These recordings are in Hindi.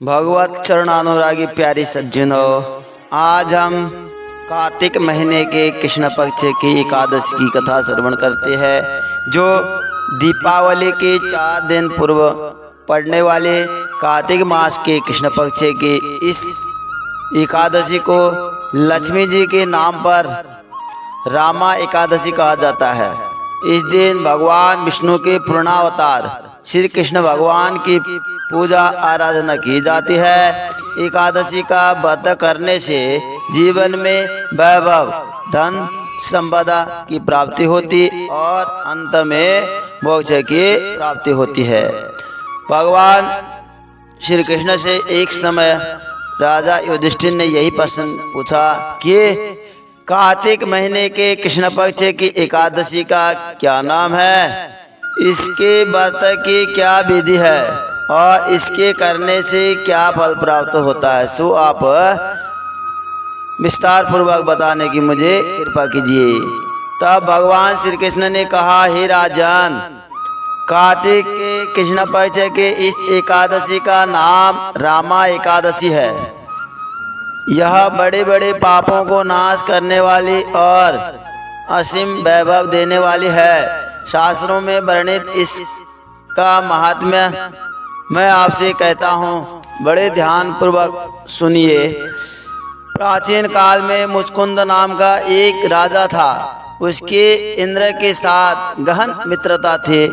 भगवत चरणानुरागी प्यारी सज्जनों, आज हम कार्तिक महीने के कृष्ण पक्ष की एकादशी की कथा श्रवण करते हैं, जो दीपावली के 4 दिन पूर्व पड़ने वाले कार्तिक मास के कृष्ण पक्ष की इस एकादशी को लक्ष्मी जी के नाम पर रामा एकादशी कहा जाता है। इस दिन भगवान विष्णु के पूर्णावतार श्री कृष्ण भगवान की पूजा आराधना की जाती है। एकादशी का व्रत करने से जीवन में वैभव, धन, संपदा की प्राप्ति होती और अंत में मोक्ष की प्राप्ति होती है। भगवान श्री कृष्ण से एक समय राजा युधिष्ठिर ने यही प्रश्न पूछा कि कार्तिक महीने के कृष्ण पक्ष की एकादशी का क्या नाम है, इसके व्रत की क्या विधि है और इसके करने से क्या फल प्राप्त होता है। सो आप विस्तार पूर्वक बताने की मुझे कृपा कीजिए। तब भगवान श्री कृष्ण ने कहा, हे राजन, कार्तिक के कृष्ण पक्ष के इस एकादशी का नाम रामा एकादशी है। यह बड़े बड़े पापों को नाश करने वाली और असीम वैभव देने वाली है। शास्त्रों में वर्णित इसका महात्म्य मैं आपसे कहता हूँ, बड़े ध्यान पूर्वक सुनिए। प्राचीन काल में मुचकुंद नाम का एक राजा था। उसके इंद्र के साथ गहन मित्रता थी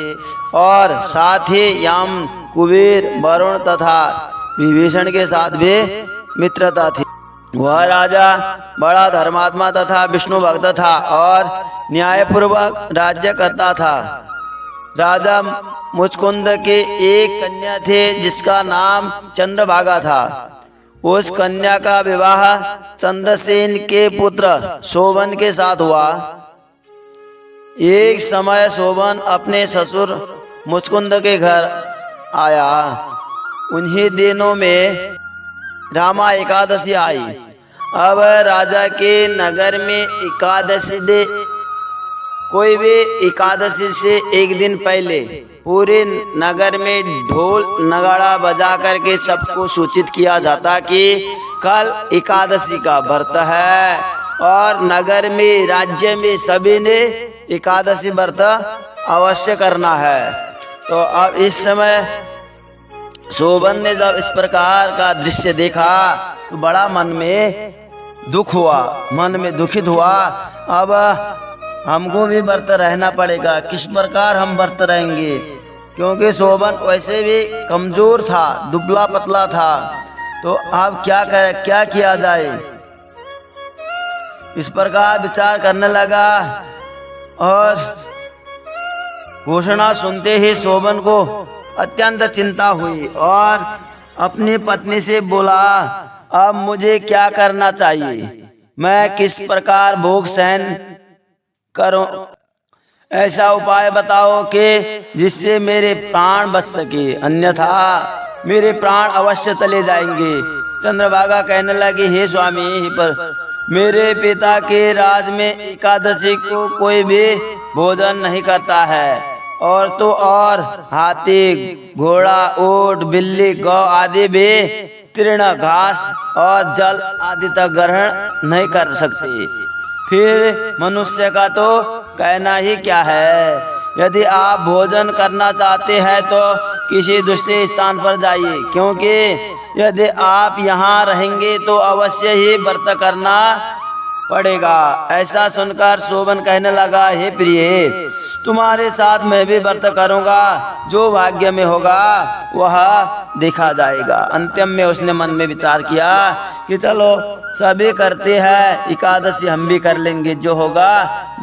और साथ ही यम, कुबेर, वरुण तथा विभीषण के साथ भी मित्रता थी। वह राजा बड़ा धर्मात्मा तथा विष्णु भक्त था और न्यायपूर्वक राज्य करता था। राजा मुचकुंद के एक कन्या थे जिसका नाम चंद्रभागा था। उस कन्या का विवाह चंद्रसेन के पुत्र शोभन के साथ हुआ। एक समय शोभन अपने ससुर मुचकुंद के घर आया। उन्हीं दिनों में रामा एकादशी आई। अब राजा के नगर में कोई भी एकादशी से एक दिन पहले पूरे नगर में ढोल नगाड़ा बजा करके सबको सूचित किया जाता कि कल एकादशी का व्रत है और नगर में, राज्य में सभी ने एकादशी व्रत अवश्य करना है। तो अब इस समय शोभन ने जब इस प्रकार का दृश्य देखा तो बड़ा मन में दुख हुआ, मन में दुखित हुआ। अब हमको भी व्रत रहना पड़ेगा। किस प्रकार हम व्रत रहेंगे, क्योंकि शोभन वैसे भी कमजोर था, दुबला पतला था। तो अब क्या किया जाए, इस प्रकार विचार करने लगा। और घोषणा सुनते ही शोभन को अत्यंत चिंता हुई और अपनी पत्नी से बोला, अब मुझे क्या करना चाहिए, मैं किस प्रकार भोग सहन करूं, ऐसा उपाय बताओ कि जिससे मेरे प्राण बच सके, अन्यथा मेरे प्राण अवश्य चले जाएंगे। चंद्रभागा कहने लगी, हे स्वामी, पर मेरे पिता के राज में एकादशी को कोई भी भोजन नहीं करता है और तो और हाथी, घोड़ा, ऊंट, बिल्ली, गौ आदि भी तृण, घास और जल आदि तक ग्रहण नहीं कर सकते। फिर मनुष्य का तो कहना ही क्या है। यदि आप भोजन करना चाहते हैं तो किसी दूसरे स्थान पर जाइए, क्योंकि यदि आप यहाँ रहेंगे तो अवश्य ही व्रत करना पड़ेगा। ऐसा सुनकर शोभन कहने लगा, हे प्रिय, तुम्हारे साथ मैं भी व्रत करूंगा, जो भाग्य में होगा वह देखा जाएगा। अंतिम में उसने मन में विचार किया कि चलो सभी करते हैं, एकादशी हम भी कर लेंगे, जो होगा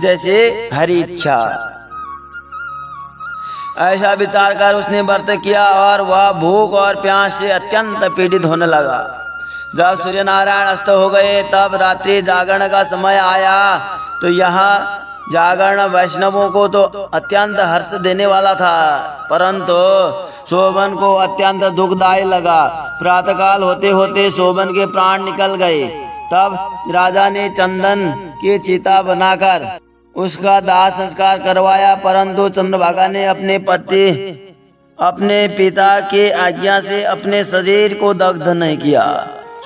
जैसे हरी इच्छा। ऐसा विचार कर उसने व्रत किया और वह भूख और प्यास से अत्यंत पीड़ित होने लगा। जब सूर्य नारायण अस्त हो गए तब रात्रि जागरण का समय आया। तो यहाँ जागरण वैष्णवों को तो अत्यंत हर्ष देने वाला था, परंतु शोभन को अत्यंत दुखदायी लगा। प्रातःकाल होते होते शोभन के प्राण निकल गए। तब राजा ने चंदन की चिता बनाकर उसका दाह संस्कार करवाया, परंतु चंद्रभागा ने अपने पति अपने पिता की आज्ञा से अपने शरीर को दग्ध नहीं किया।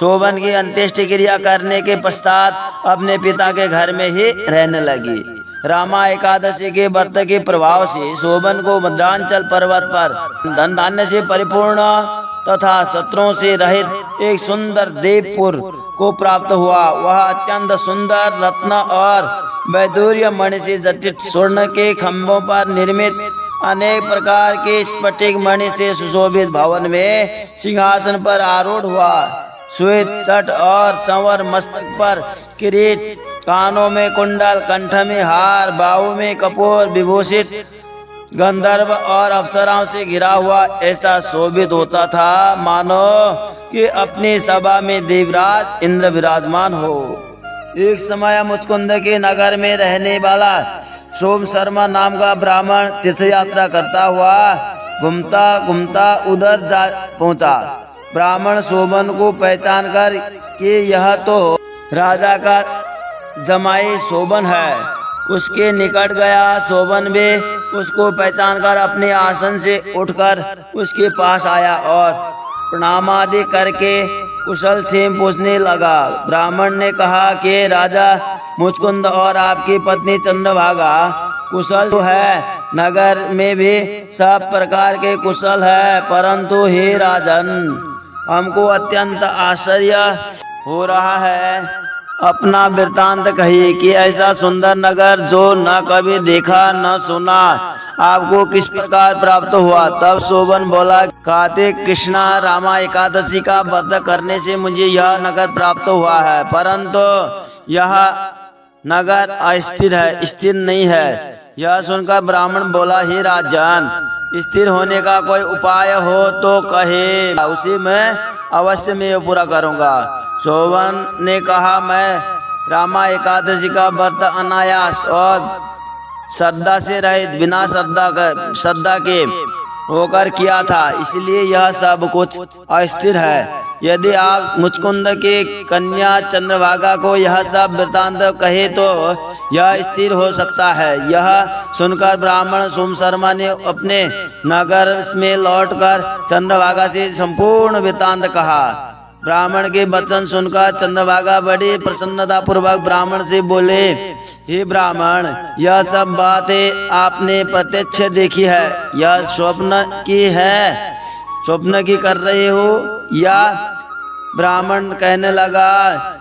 शोभन की अंत्येष्टि क्रिया करने के पश्चात अपने पिता के घर में ही रहने लगी। रामा एकादशी के व्रत के प्रभाव से शोभन को मद्रांचल पर्वत पर धन धान्य से परिपूर्ण तथा शत्रुओं से रहित एक सुंदर देवपुर को प्राप्त हुआ। वह अत्यंत सुंदर रत्न और वैदूर्य मणि से जटित स्वर्ण के खंभों पर निर्मित अनेक प्रकार के स्फटिक मणि से सुशोभित भवन में सिंहासन पर आरूढ़ हुआ। श्वेत चट और चंवर, मस्तक पर किरीट, कानों में कुंडल, कंठ में हार, बाहु में कपूर विभूषित, गंधर्व और अप्सराओं से घिरा हुआ ऐसा शोभित होता था मानो कि अपनी सभा में देवराज इंद्र विराजमान हो। एक समय मुचकुंद के नगर में रहने वाला सोम शर्मा नाम का ब्राह्मण तीर्थ यात्रा करता हुआ घूमता घूमता उधर जा पहुंचा। ब्राह्मण शोभन को पहचान कर कि यह तो राजा का जमाई शोभन है, उसके निकट गया। शोभन भी उसको पहचान कर अपने आसन से उठकर उसके पास आया और प्रणाम आदि करके कुशल क्षेम पूछने लगा। ब्राह्मण ने कहा कि राजा मुचकुंद और आपकी पत्नी चंद्रभागा कुशल तो है, नगर में भी सब प्रकार के कुशल है, परंतु हे राजन, हमको अत्यंत आश्चर्य हो रहा है। अपना वृत्तांत कहिए कि ऐसा सुंदर नगर जो न कभी देखा न सुना आपको किस प्रकार प्राप्त हुआ। तब शोभन बोला, कार्तिक कृष्णा रामा एकादशी का व्रत करने से मुझे यह नगर प्राप्त हुआ है, परंतु यह नगर अस्थिर है, स्थिर नहीं है। यह सुनकर ब्राह्मण बोला, हे राजन, स्थिर होने का कोई उपाय हो तो कहे, उसी में अवश्य मैं पूरा करूंगा। शोभन ने कहा, मैं रामा एकादशी का व्रत अनायास और श्रद्धा से रहित बिना श्रद्धा के होकर किया था, इसलिए यह सब कुछ अस्थिर है। यदि आप मुचकुंद के कन्या चंद्रभागा को यह सब वृत्तांत कहे तो यह स्थिर हो सकता है। यह सुनकर ब्राह्मण सोम शर्मा ने अपने नगर में लौटकर चंद्रभागा से संपूर्ण वृत्तांत कहा। ब्राह्मण के वचन सुनकर चंद्रभागा बड़ी प्रसन्नता पूर्वक ब्राह्मण से बोले, हे ब्राह्मण, यह सब बातें आपने प्रत्यक्ष देखी है, यह स्वप्न की है, स्वप्न की कर रहे हो या? ब्राह्मण कहने लगा,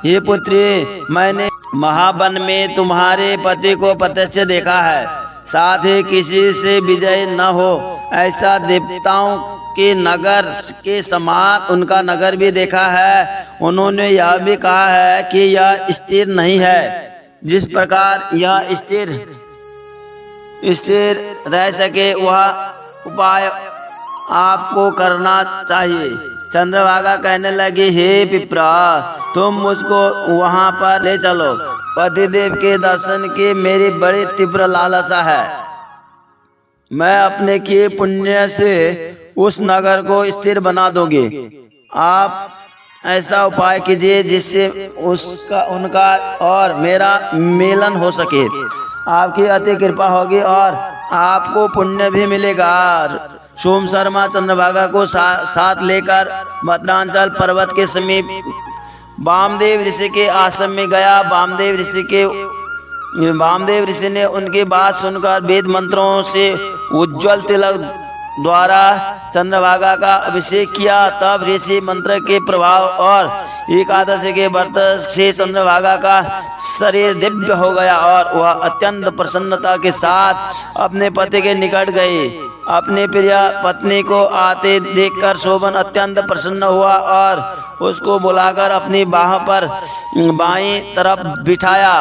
हे पुत्री, मैंने महावन में तुम्हारे पति को प्रत्यक्ष देखा है, साथ ही किसी से विजय न हो ऐसा देवताओं के नगर के समान उनका नगर भी देखा है। उन्होंने यह भी कहा है कि यह स्थिर नहीं है। जिस प्रकार यह स्थिर रह सके वह उपाय आपको करना चाहिए। चंद्रभागा कहने लगी, हे पिपरा, तुम मुझको वहां पर ले चलो, पतिदेव के दर्शन की मेरी बड़ी तीव्र लालसा है। मैं अपने किए पुण्य से उस नगर को स्थिर बना दोगे। आप ऐसा उपाय कीजिए जिससे उनका और मेरा मिलन हो सके। आपकी अति कृपा होगी और आपको पुण्य भी मिलेगा। सोम शर्मा चंद्रभागा को साथ लेकर मद्रांचल पर्वत के समीप वामदेव ऋषि के आश्रम में गया। वामदेव ऋषि ने उनकी बात सुनकर वेद मंत्रों से उज्ज्वल तिलक द्वारा चंद्रभागा का अभिषेक किया। तब ऋषि मंत्र के प्रभाव और एकादशी के व्रत से चंद्रभागा का शरीर दिव्य हो गया और वह अत्यंत प्रसन्नता के साथ अपने पति के निकट गई। अपने प्रिय पत्नी को आते देखकर शोभन अत्यंत प्रसन्न हुआ और उसको बुलाकर अपनी बाह पर बाईं तरफ बिठाया।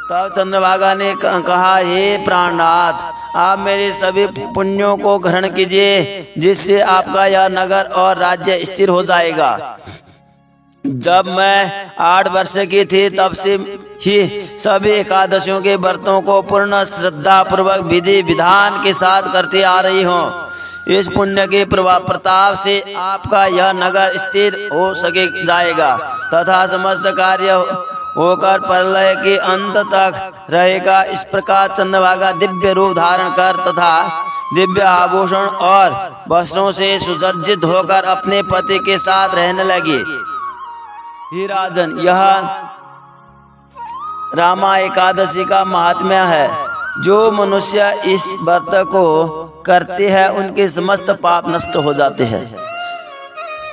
तब चंद्रभागा ने कहा, हे प्राणनाथ, आप मेरे सभी पुण्यों को ग्रहण कीजिए, जिससे आपका यह नगर और राज्य स्थिर हो जाएगा। जब मैं 8 वर्ष की थी तब से ही सभी एकादशियों के व्रतों को पूर्ण श्रद्धा पूर्वक विधि विधान के साथ करते आ रही हूँ। इस पुण्य के प्रताप से आपका यह नगर स्थिर हो सके जाएगा तथा समस्त कार्य होकर प्रलय के अंत तक रहेगा। इस प्रकार चंद्रभागा दिव्य रूप धारण कर तथा दिव्य आभूषण और वस्त्रों से सुसज्जित होकर अपने पति के साथ रहने लगी। हे राजन, यह रामा एकादशी का महात्म्य है। जो मनुष्य इस व्रत को करते हैं उनके समस्त पाप नष्ट हो जाते हैं।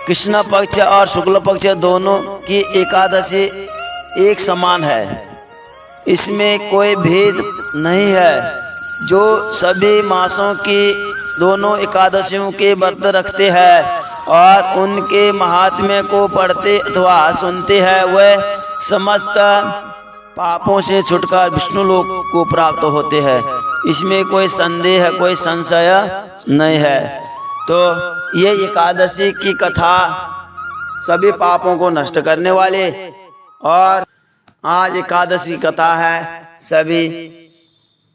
कृष्ण पक्ष और शुक्ल पक्ष दोनों की एकादशी एक समान है, इसमें कोई भेद नहीं है। जो सभी मासों की दोनों एकादशियों के व्रत रखते हैं और उनके महात्म्य को पढ़ते अथवा सुनते हैं, वह समस्त पापों से छुटकर विष्णु लोक को प्राप्त होते हैं। इसमें कोई संदेह, कोई संशय नहीं है। तो ये एकादशी की कथा सभी पापों को नष्ट करने वाले, और आज एकादशी कथा है, सभी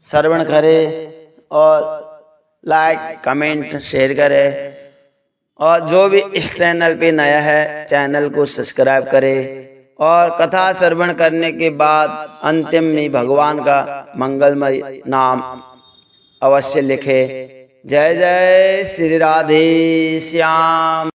श्रवण करें और लाइक कमेंट शेयर करें, और जो भी इस चैनल पे नया है चैनल को सब्सक्राइब करें, और कथा श्रवण करने के बाद अंतिम में भगवान का मंगलमय नाम अवश्य लिखे। जय जय श्री राधे श्याम।